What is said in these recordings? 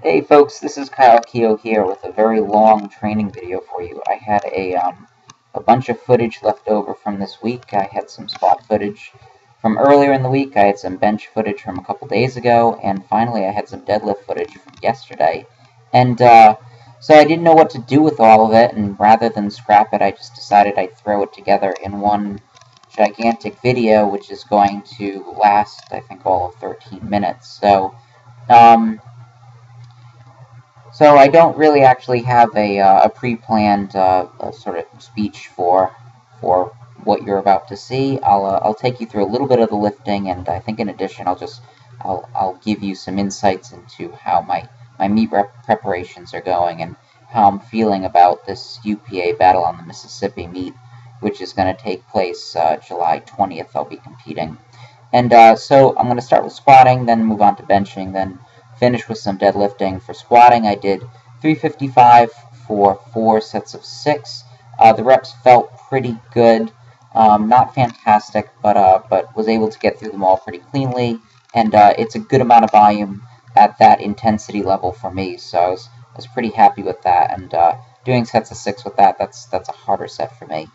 Hey folks, this is Keough here with a very long training video for you. I had a bunch of footage left over from this week. I had some squat footage from earlier in the week, I had some bench footage from a couple days ago, and finally I had some deadlift footage from yesterday. And so I didn't know what to do with all of it, and rather than scrap it, I just decided I'd throw it together in one gigantic video, which is going to last, I think, all of 13 minutes. So I don't really actually have a pre-planned sort of speech for what you're about to see. I'll take you through a little bit of the lifting, and I think in addition I'll give you some insights into how my meet preparations are going and how I'm feeling about this UPA Battle on the Mississippi meet, which is going to take place July 20th. I'll be competing, and so I'm going to start with squatting, then move on to benching, then finish with some deadlifting. For squatting, I did 355 for 4 sets of 6. The reps felt pretty good, not fantastic, but was able to get through them all pretty cleanly, and it's a good amount of volume at that intensity level for me, so I was pretty happy with that, and doing sets of 6 with that's a harder set for me.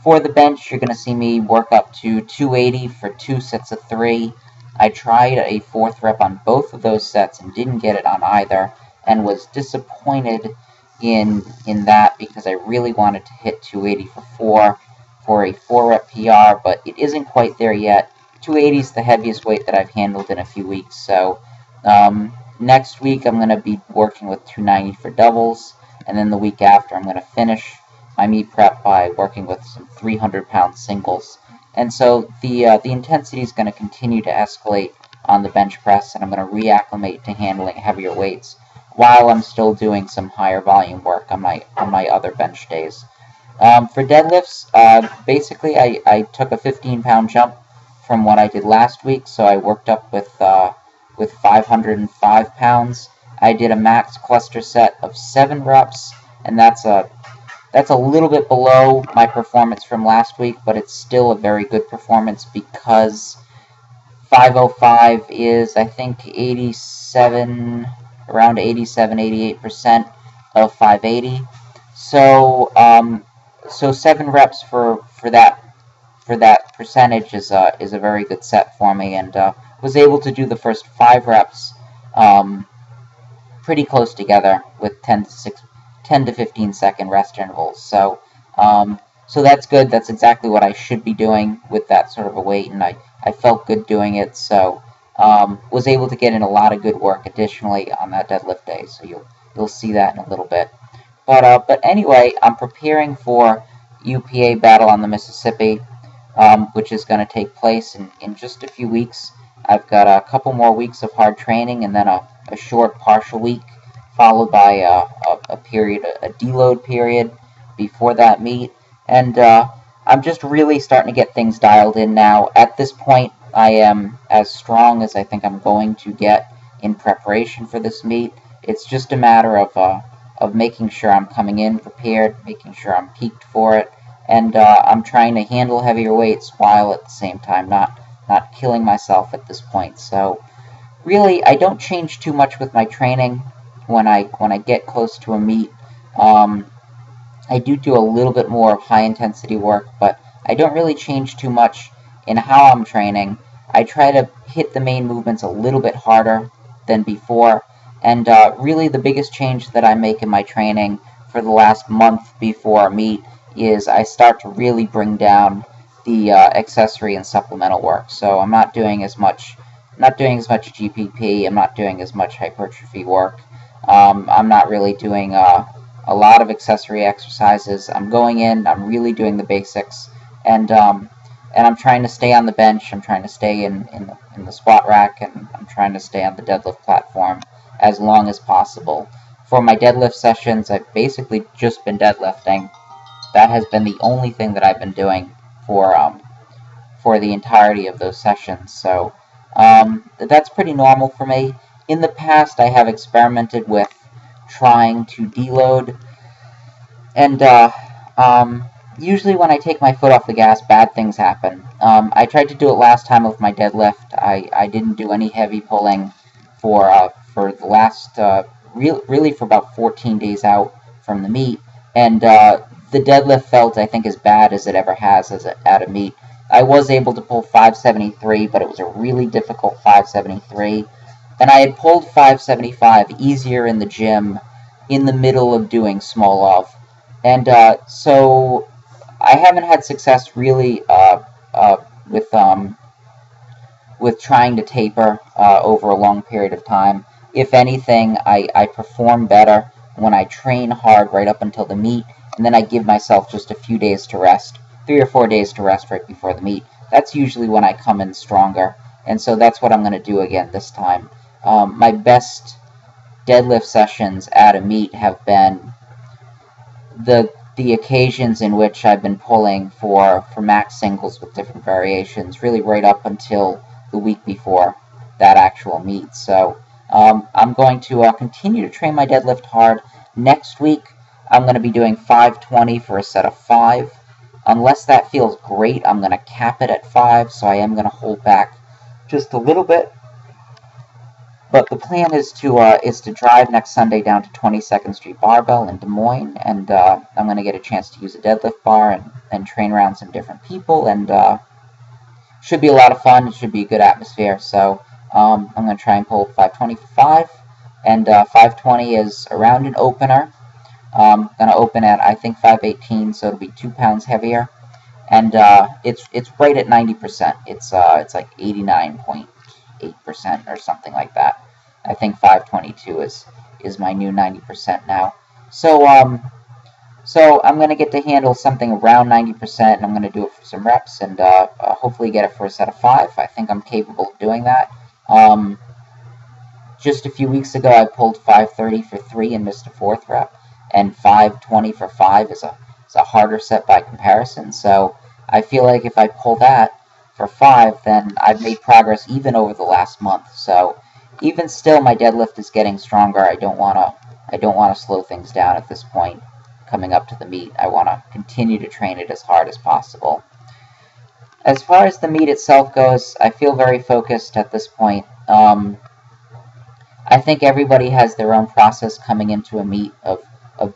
For the bench, you're going to see me work up to 280 for 2 sets of 3. I tried a 4th rep on both of those sets and didn't get it on either, and was disappointed in that because I really wanted to hit 280 for 4 for a 4-rep PR, but it isn't quite there yet. 280 is the heaviest weight that I've handled in a few weeks, so next week I'm going to be working with 290 for doubles, and then the week after I'm going to finish my meet prep by working with some 300-pound singles. And so the intensity is going to continue to escalate on the bench press, and I'm going to reacclimate to handling heavier weights while I'm still doing some higher volume work on my other bench days. For deadlifts, basically I took a 15-pound jump from what I did last week, so I worked up with 505 pounds. I did a max cluster set of 7 reps, and that's a little bit below my performance from last week, but it's still a very good performance because 505 is, I think, around 87, 88% of 580. So 7 reps for that percentage is a very good set for me, and was able to do the first 5 reps pretty close together with 10 to 15 second rest intervals. So that's good. That's exactly what I should be doing with that sort of a weight, and I felt good doing it. So was able to get in a lot of good work additionally on that deadlift day. So you'll see that in a little bit. But anyway, I'm preparing for UPA Battle on the Mississippi, which is going to take place in just a few weeks. I've got a couple more weeks of hard training, and then a short partial week, followed by a deload period before that meet, and I'm just really starting to get things dialed in now. At this point, I am as strong as I think I'm going to get in preparation for this meet. It's just a matter of making sure I'm coming in prepared, making sure I'm peaked for it, and I'm trying to handle heavier weights while at the same time not killing myself at this point. So really, I don't change too much with my training. When I get close to a meet, I do a little bit more of high intensity work, but I don't really change too much in how I'm training. I try to hit the main movements a little bit harder than before, and really the biggest change that I make in my training for the last month before a meet is I start to really bring down the accessory and supplemental work. So I'm not doing as much GPP, I'm not doing as much hypertrophy work. I'm not really doing a lot of accessory exercises. I'm going in, I'm really doing the basics, and I'm trying to stay on the bench, I'm trying to stay in the squat rack, and I'm trying to stay on the deadlift platform as long as possible. For my deadlift sessions, I've basically just been deadlifting. That has been the only thing that I've been doing for the entirety of those sessions, so that's pretty normal for me. In the past, I have experimented with trying to deload, and usually when I take my foot off the gas, bad things happen. I tried to do it last time with my deadlift. I didn't do any heavy pulling for the last really for about 14 days out from the meet, and the deadlift felt, I think, as bad as it ever has at a meet. I was able to pull 573, but it was a really difficult 573, and I had pulled 575 easier in the gym in the middle of doing small of, and so I haven't had success really with trying to taper over a long period of time. If anything, I perform better when I train hard right up until the meet, and then I give myself just a few days to rest, 3 or 4 days to rest right before the meet. That's usually when I come in stronger, and so that's what I'm going to do again this time. My best deadlift sessions at a meet have been the occasions in which I've been pulling for max singles with different variations, really right up until the week before that actual meet. So I'm going to continue to train my deadlift hard. Next week, I'm going to be doing 520 for a set of 5. Unless that feels great, I'm going to cap it at 5, so I am going to hold back just a little bit. But the plan is to drive next Sunday down to 22nd Street Barbell in Des Moines, and I'm going to get a chance to use a deadlift bar and train around some different people, and should be a lot of fun. It should be a good atmosphere. So I'm going to try and pull 520 for 5, and 520 is around an opener. I'm going to open at, I think, 518, so it'll be 2 pounds heavier, and it's right at 90%. It's like 89.8% or something like that. I think 522 is my new 90% now. So I'm going to get to handle something around 90%, and I'm going to do it for some reps, and hopefully get it for a set of 5. I think I'm capable of doing that. Just a few weeks ago, I pulled 530 for 3 and missed a 4th rep, and 520 for 5 is a harder set by comparison. So I feel like if I pull that for 5, then I've made progress even over the last month. So even still, my deadlift is getting stronger. I don't want to slow things down at this point. Coming up to the meet, I want to continue to train it as hard as possible. As far as the meet itself goes, I feel very focused at this point. I think everybody has their own process coming into a meet of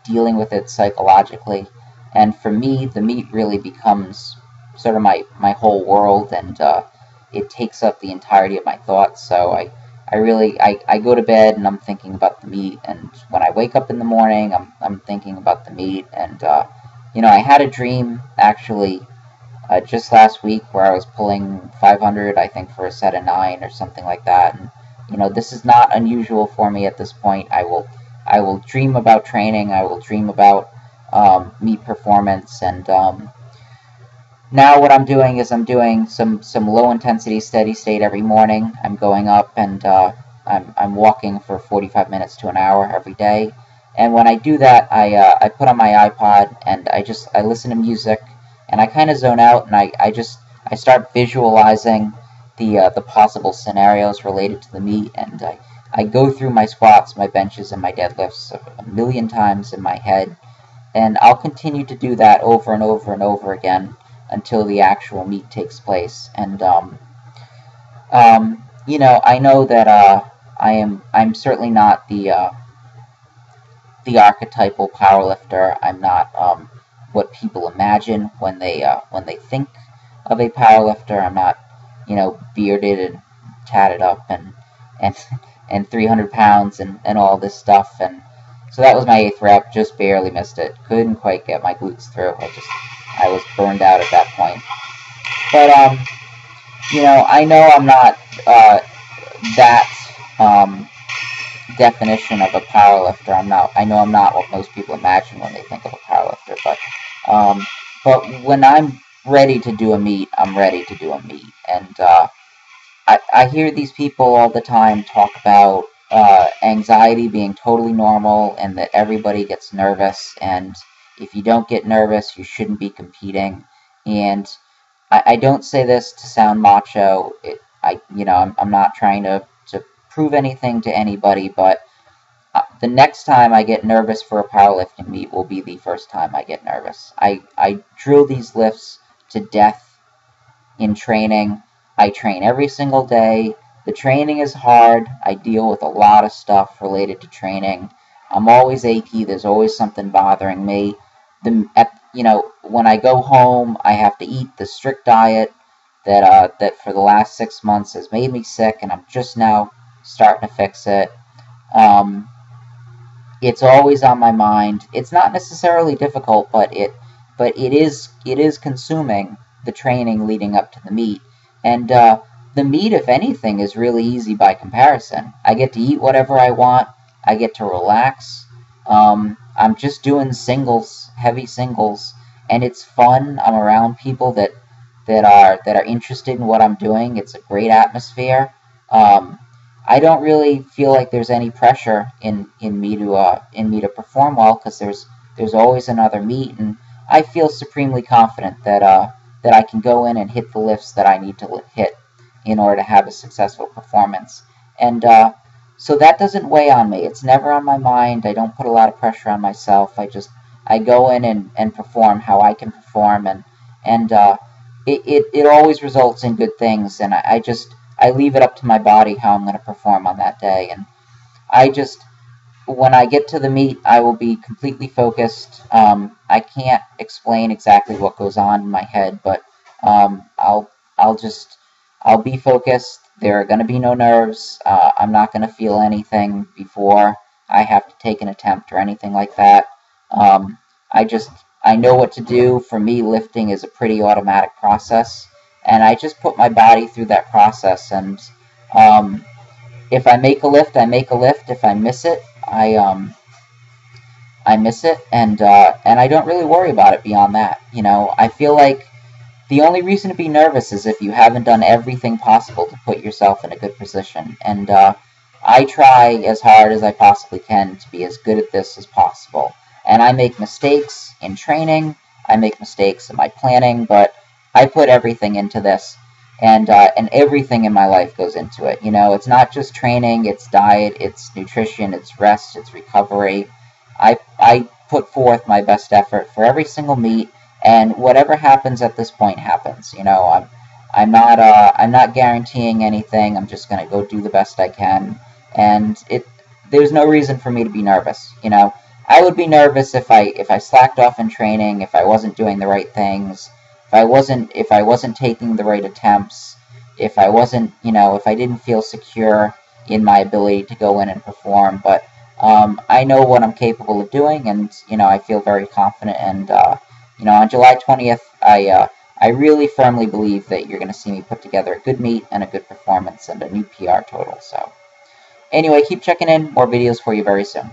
dealing with it psychologically, and for me, the meet really becomes sort of my whole world, and it takes up the entirety of my thoughts. So I go to bed and I'm thinking about the meet, and when I wake up in the morning, I'm thinking about the meet, and I had a dream actually just last week where I was pulling 500, I think, for a set of 9 or something like that, and this is not unusual for me at this point. I will dream about training. I will dream about meet performance, and now what I'm doing is I'm doing some low intensity steady state every morning. I'm going up and I'm walking for 45 minutes to an hour every day. And when I do that, I put on my iPod and I listen to music, and I kind of zone out, and I start visualizing the possible scenarios related to the meet, and I go through my squats, my benches, and my deadlifts a million times in my head, and I'll continue to do that over and over and over again until the actual meet takes place. And I know that I'm certainly not the archetypal powerlifter. I'm not what people imagine when they think of a powerlifter. I'm not bearded and tatted up and 300 pounds and all this stuff. And so that was my 8th rep, just barely missed it. Couldn't quite get my glutes through. I was burned out at that point. But I know I'm not that definition of a powerlifter. I know I'm not what most people imagine when they think of a powerlifter. But when I'm ready to do a meet, I'm ready to do a meet. And I hear these people all the time talk about anxiety being totally normal, and that everybody gets nervous, and if you don't get nervous, you shouldn't be competing. And I don't say this to sound macho. I'm not trying to prove anything to anybody, but the next time I get nervous for a powerlifting meet will be the first time I get nervous. I drill these lifts to death in training. I train every single day. the training is hard. I deal with a lot of stuff related to training. I'm always achy. There's always something bothering me. When I go home, I have to eat the strict diet that for the last 6 months has made me sick, and I'm just now starting to fix it. It's always on my mind. It's not necessarily difficult, but it is consuming the training leading up to the meet. And the meet, if anything, is really easy by comparison. I get to eat whatever I want. I get to relax. I'm just doing singles, heavy singles, and it's fun. I'm around people that are interested in what I'm doing. It's a great atmosphere. I don't really feel like there's any pressure in me to perform well, because there's always another meet, and I feel supremely confident that I can go in and hit the lifts that I need to hit in order to have a successful performance. And so that doesn't weigh on me. It's never on my mind. I don't put a lot of pressure on myself. I go in and perform how I can perform, and it always results in good things. And I leave it up to my body how I'm going to perform on that day. And when I get to the meet, I will be completely focused. I can't explain exactly what goes on in my head, but I'll be focused. There are going to be no nerves. I'm not going to feel anything before I have to take an attempt or anything like that. I know what to do. For me, lifting is a pretty automatic process, and I just put my body through that process. And if I make a lift, I make a lift. If I miss it, I miss it, and I don't really worry about it beyond that. I feel like the only reason to be nervous is if you haven't done everything possible to put yourself in a good position. And I try as hard as I possibly can to be as good at this as possible. And I make mistakes in training. I make mistakes in my planning, but I put everything into this, and everything in my life goes into it. It's not just training, it's diet, it's nutrition, it's rest, it's recovery. I put forth my best effort for every single meet, and whatever happens at this point happens. I'm not guaranteeing anything. I'm just gonna go do the best I can, and there's no reason for me to be nervous. I would be nervous if I slacked off in training, if I wasn't doing the right things, if I wasn't taking the right attempts, if I didn't feel secure in my ability to go in and perform. But I know what I'm capable of doing, and I feel very confident. And on July 20th, I really firmly believe that you're going to see me put together a good meet and a good performance and a new PR total. So anyway, keep checking in. More videos for you very soon.